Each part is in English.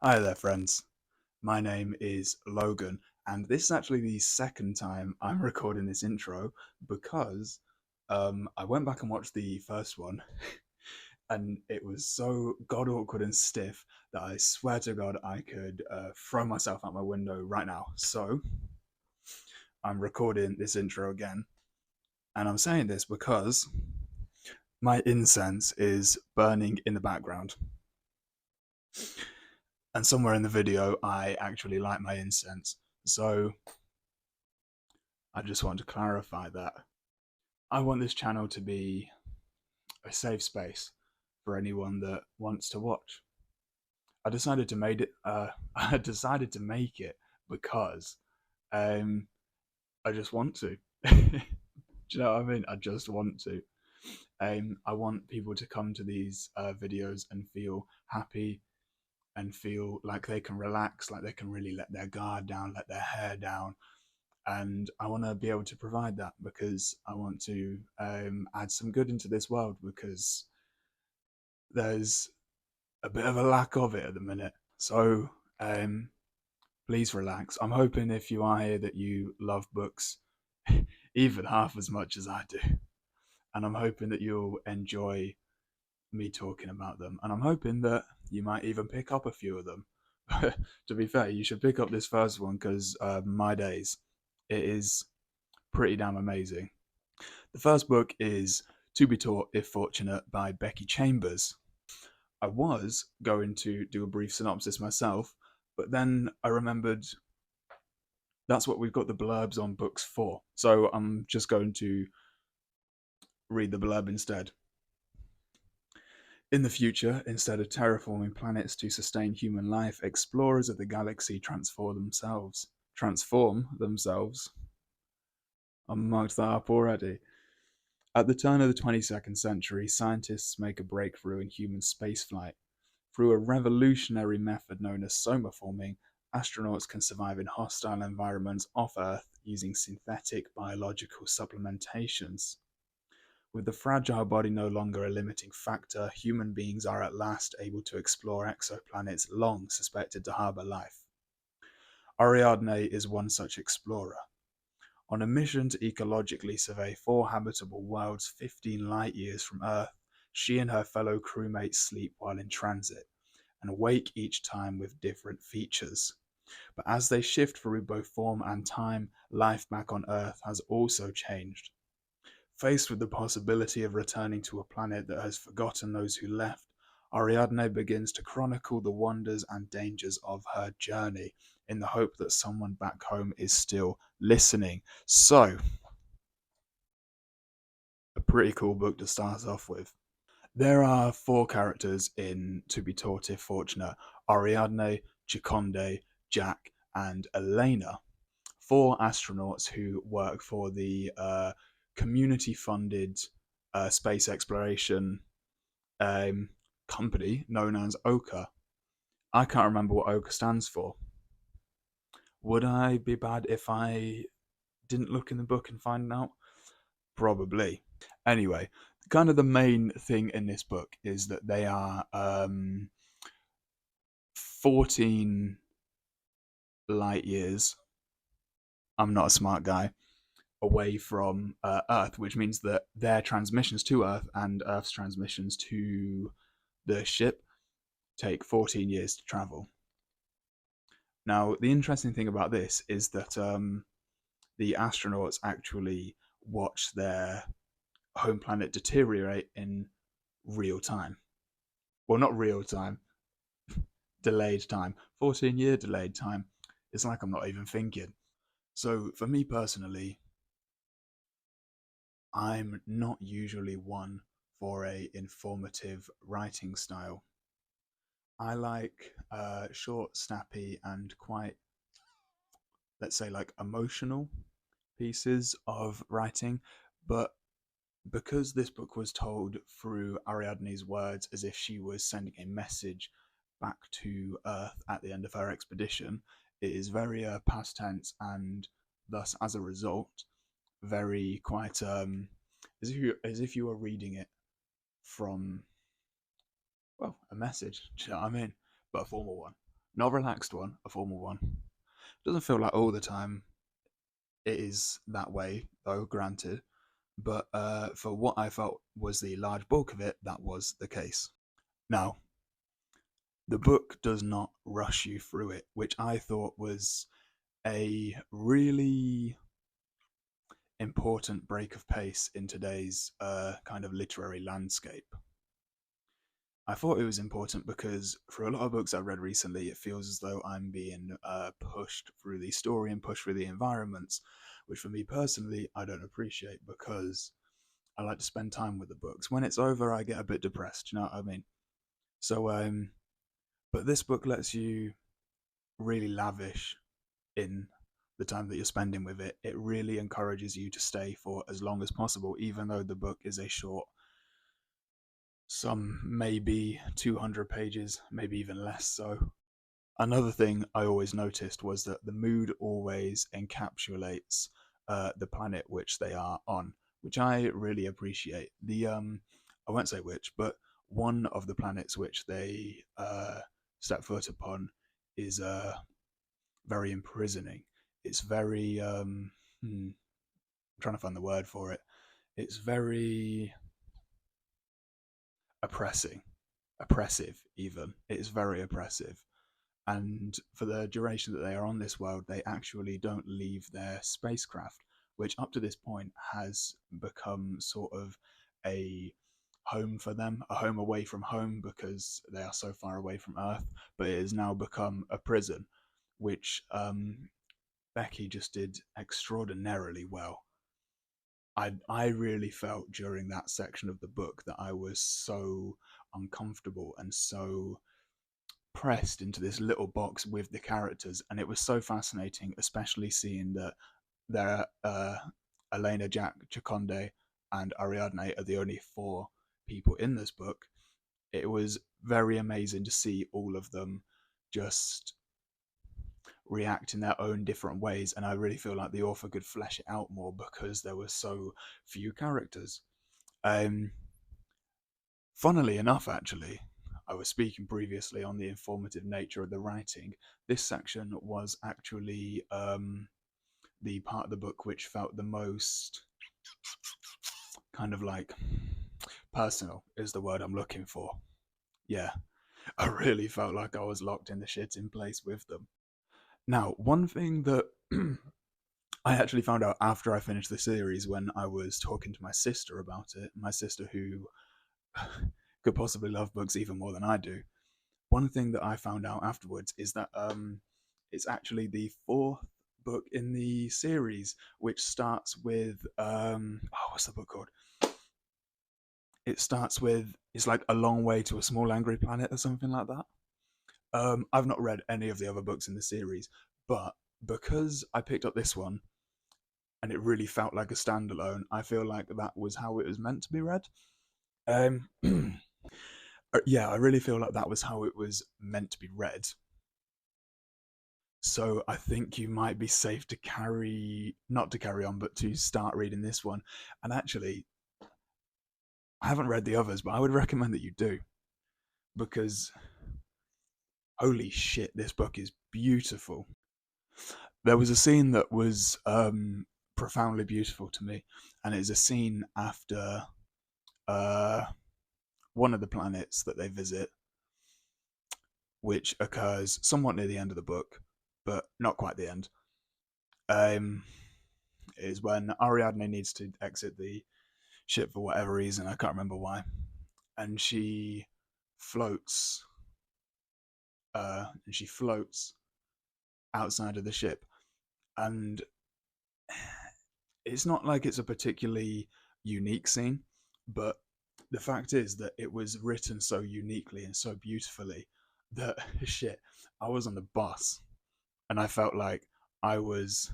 Hi there, friends. My name is Logan, and this is actually the second time I'm recording this intro because I went back and watched the first one, and it was so god awkward and stiff that I swear to God I could throw myself out my window right now. So I'm recording this intro again, and I'm saying this because my incense is burning in the background. And somewhere in the video, I actually light my incense. So I just want to clarify that. I want this channel to be a safe space for anyone that wants to watch. I decided to make it. I decided to make it because um, I just want to. Do you know what I mean? I just want to. I want people to come to these videos and feel happy and feel like they can relax, like they can really let their guard down, let their hair down, and I want to be able to provide that because I want to add some good into this world because there's a bit of a lack of it at the minute. So um, please relax. I'm hoping if you are here that you love books even half as much as I do, and I'm hoping that you'll enjoy me talking about them, and I'm hoping that you might even pick up a few of them. To be fair, you should pick up this first one because my days, it is pretty damn amazing. The first book is To Be Taught If Fortunate by Becky Chambers. I was going to do a brief synopsis myself, but then I remembered that's what we've got the blurbs on books for. So I'm just going to read the blurb instead. In the future, instead of terraforming planets to sustain human life, explorers of the galaxy Transform themselves. I marked that up already. At the turn of the 22nd century, scientists make a breakthrough in human spaceflight. Through a revolutionary method known as somaforming, astronauts can survive in hostile environments off Earth using synthetic biological supplementations. With the fragile body no longer a limiting factor, human beings are at last able to explore exoplanets long suspected to harbour life. Ariadne is one such explorer. On a mission to ecologically survey 4 habitable worlds 15 light years from Earth, she and her fellow crewmates sleep while in transit and awake each time with different features. But as they shift through both form and time, life back on Earth has also changed. Faced with the possibility of returning to a planet that has forgotten those who left, Ariadne begins to chronicle the wonders and dangers of her journey in the hope that someone back home is still listening. So, a pretty cool book to start off with. There are 4 characters in To Be Taught If Fortunate: Ariadne, Chikonde, Jack, and Elena. 4 astronauts who work for the community funded space exploration um, company known as OCA. I can't remember what OCA stands for. Would I be bad if I didn't look in the book and find out? Probably. Anyway, kind of the main thing in this book is that they are 14 light years. I'm not a smart guy. Away from Earth, which means that their transmissions to Earth and Earth's transmissions to the ship take 14 years to travel. Now, the interesting thing about this is that the astronauts actually watch their home planet deteriorate in real time. Well, not real time, delayed time. 14-year delayed time. It's like I'm not even thinking. So, for me personally, I'm not usually one for a informative writing style. I like short, snappy, and quite, let's say, like emotional pieces of writing. But because this book was told through Ariadne's words as if she was sending a message back to Earth at the end of her expedition, it is very past tense and thus, as a result, very quite as if you were reading it from, well, a message. Do you know what I mean? But a formal one. Not a relaxed one, a formal one. Doesn't feel like all the time it is that way, though, granted. But for what I felt was the large bulk of it, that was the case. Now, the book does not rush you through it, which I thought was a really important break of pace in today's kind of literary landscape. I thought it was important because for a lot of books I've read recently, it feels as though I'm being pushed through the story and pushed through the environments, which for me personally, I don't appreciate because I like to spend time with the books. When it's over, I get a bit depressed, you know what I mean? So, but this book lets you really lavish in the time that you're spending with it. It really encourages you to stay for as long as possible, even though the book is a short, some maybe 200 pages, maybe even less so. Another thing I always noticed was that the mood always encapsulates the planet which they are on, which I really appreciate. I won't say which, but one of the planets which they step foot upon is very imprisoning. It's very I'm trying to find the word for it. It's very oppressing, oppressive even. It is very oppressive. And for the duration that they are on this world, they actually don't leave their spacecraft, which up to this point has become sort of a home for them, a home away from home because they are so far away from Earth. But it has now become a prison, which Becky just did extraordinarily well. I really felt during that section of the book that I was so uncomfortable and so pressed into this little box with the characters, and it was so fascinating, especially seeing that there Elena, Jack, Chaconde, and Ariadne are the only four people in this book. It was very amazing to see all of them just react in their own different ways, and I really feel like the author could flesh it out more because there were so few characters. Um, Funnily enough, actually, I was speaking previously on the informative nature of the writing. This section was actually the part of the book which felt the most kind of like personal, is the word I'm looking for. Yeah, I really felt like I was locked in the shit in place with them. Now, one thing that I actually found out after I finished the series when I was talking to my sister about it, my sister who could possibly love books even more than I do. One thing that I found out afterwards is that it's actually the fourth book in the series, which starts with what's the book called? It starts with it's like A Long Way to a Small Angry Planet or something like that. I've not read any of the other books in the series, but because I picked up this one and it really felt like a standalone, I feel like that was how it was meant to be read. Um, yeah, I really feel like that was how it was meant to be read. So I think you might be safe to not to carry on, but to start reading this one. And actually, I haven't read the others, but I would recommend that you do because holy shit, this book is beautiful. There was a scene that was profoundly beautiful to me, and it's a scene after uh, one of the planets that they visit, which occurs somewhat near the end of the book, but not quite the end. Um, is when Ariadne needs to exit the ship for whatever reason. I can't remember why. And floats, she floats outside of the ship. And it's not like it's a particularly unique scene, but the fact is that it was written so uniquely and so beautifully that shit, I was on the bus and I felt like I was,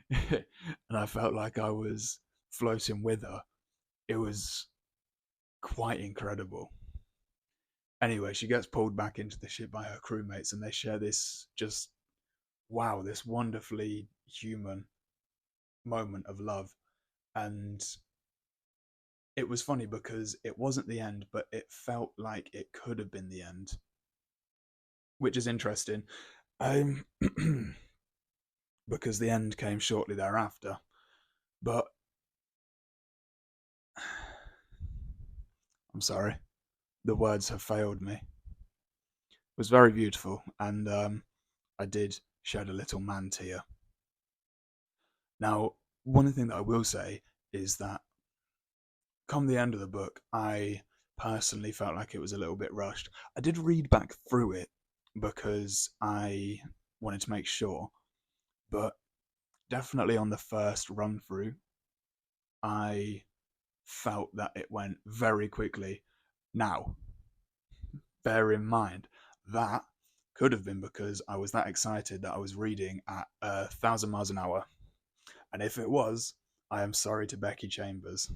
and I felt like I was floating with her. It was quite incredible. Anyway, she gets pulled back into the ship by her crewmates, and they share this just wow, this wonderfully human moment of love. And it was funny because it wasn't the end, but it felt like it could have been the end. which is interesting. Um, because the end came shortly thereafter. But I'm sorry, the words have failed me. It was very beautiful, and I did shed a little man tear. Now, one thing that I will say is that come the end of the book, I personally felt like it was a little bit rushed. I did read back through it because I wanted to make sure, but definitely on the first run through, I felt that it went very quickly. Now, bear in mind that could have been because I was that excited that I was reading at 1,000 miles an hour. And if it was, I am sorry to Becky Chambers.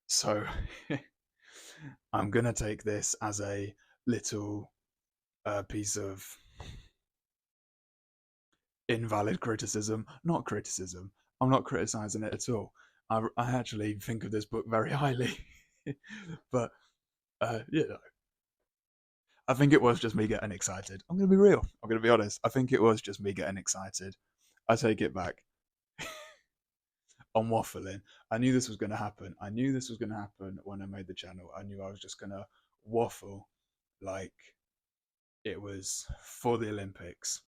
So I'm going to take this as a little piece of invalid criticism. Not criticism. I'm not criticizing it at all. I actually think of this book very highly. But, you know, I think it was just me getting excited. I'm going to be real. I'm going to be honest. I think it was just me getting excited. I take it back. I'm waffling. I knew this was going to happen. I knew this was going to happen when I made the channel. I knew I was just going to waffle like it was for the Olympics.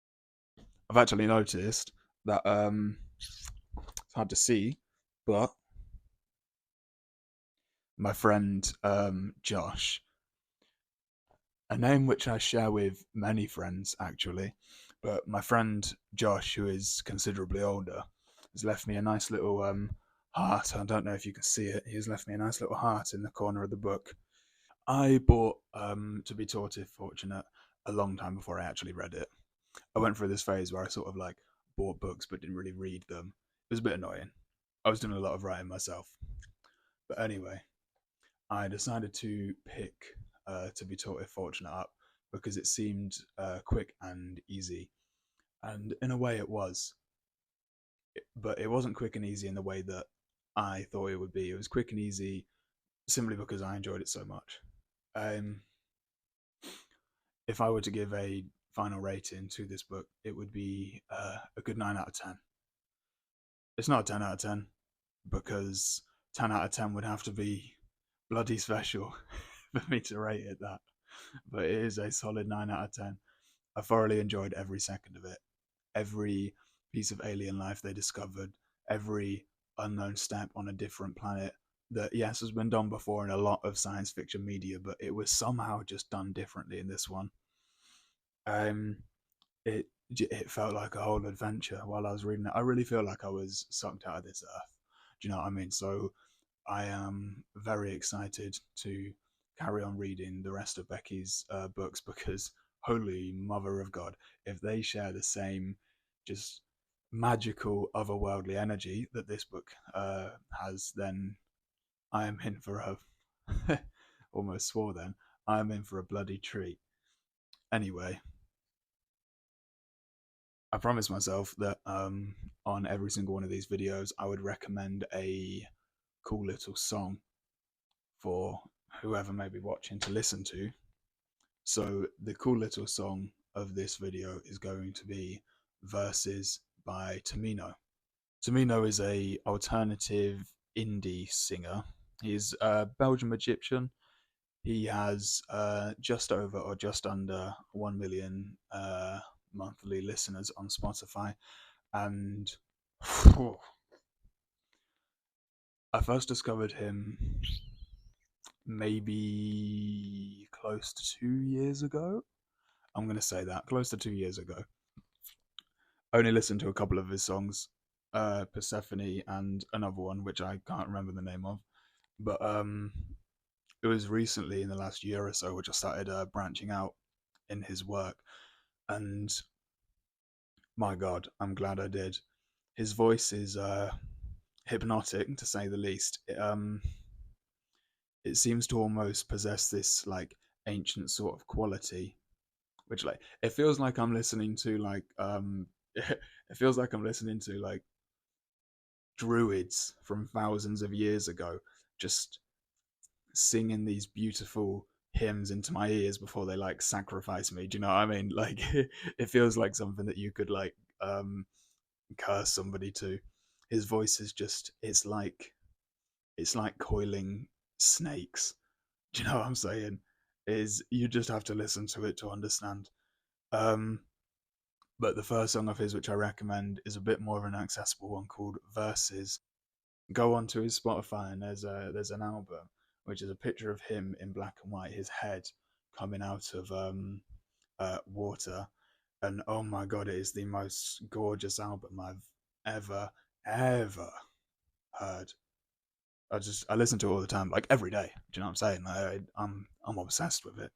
I've actually noticed that it's hard to see, but my friend Josh, a name which I share with many friends actually, but my friend Josh, who is considerably older, has left me a nice little heart. I don't know if you can see it. He's left me a nice little heart in the corner of the book. I bought To Be Taught If Fortunate a long time before I actually read it. I went through this phase where I sort of like bought books but didn't really read them. It was a bit annoying. I was doing a lot of writing myself. But anyway, I decided to pick To Be Taught If Fortunate up because it seemed quick and easy. And in a way it was. But it wasn't quick and easy in the way that I thought it would be. It was quick and easy simply because I enjoyed it so much. Um, if I were to give a final rating to this book, it would be a good 9 out of 10. It's not a 10 out of 10 because 10 out of 10 would have to be bloody special for me to rate it that. But it is a solid 9 out of 10. I thoroughly enjoyed every second of it. Every piece of alien life they discovered, every unknown step on a different planet that, yes, has been done before in a lot of science fiction media, but it was somehow just done differently in this one. Um, it felt like a whole adventure while I was reading it. I really feel like I was sucked out of this earth. Do you know what I mean? So I am very excited to carry on reading the rest of Becky's books because, holy mother of God, if they share the same just magical otherworldly energy that this book has, then I am in for a almost swore then. I am in for a bloody treat. Anyway, I promised myself that on every single one of these videos, I would recommend a cool little song for whoever may be watching to listen to. So the cool little song of this video is going to be Verses by Tamino. Tamino is a alternative indie singer. He's Belgian Egyptian. He has just over or just under 1 million monthly listeners on Spotify. And I first discovered him maybe close to 2 years ago. I'm going to say that, close to 2 years ago. I only listened to a couple of his songs, Persephone and another one, which I can't remember the name of. But it was recently in the last year or so which I started branching out in his work. And my God, I'm glad I did. His voice is hypnotic, to say the least. It seems to almost possess this like ancient sort of quality, which like it feels like I'm listening to like it feels like I'm listening to like druids from thousands of years ago, just singing these beautiful hymns into my ears before they like sacrifice me. Do you know what I mean? Like it feels like something that you could like curse somebody to. His voice is just it's like coiling snakes. Do you know what I'm saying? Is you just have to listen to it to understand. Um but the first song of his which I recommend is a bit more of an accessible one called Verses. Go onto his Spotify and there's an album which is a picture of him in black and white, his head coming out of water, and oh my god, it is the most gorgeous album I've ever heard. I listen to it all the time, like every day. Do you know what I'm saying? I'm obsessed with it.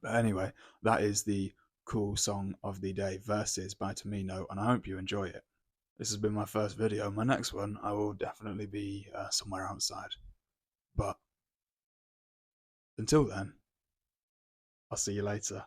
But anyway, that is the cool song of the day, Verses by Tamino, and I hope you enjoy it. This has been my first video. My next one, I will definitely be somewhere outside. But until then, I'll see you later.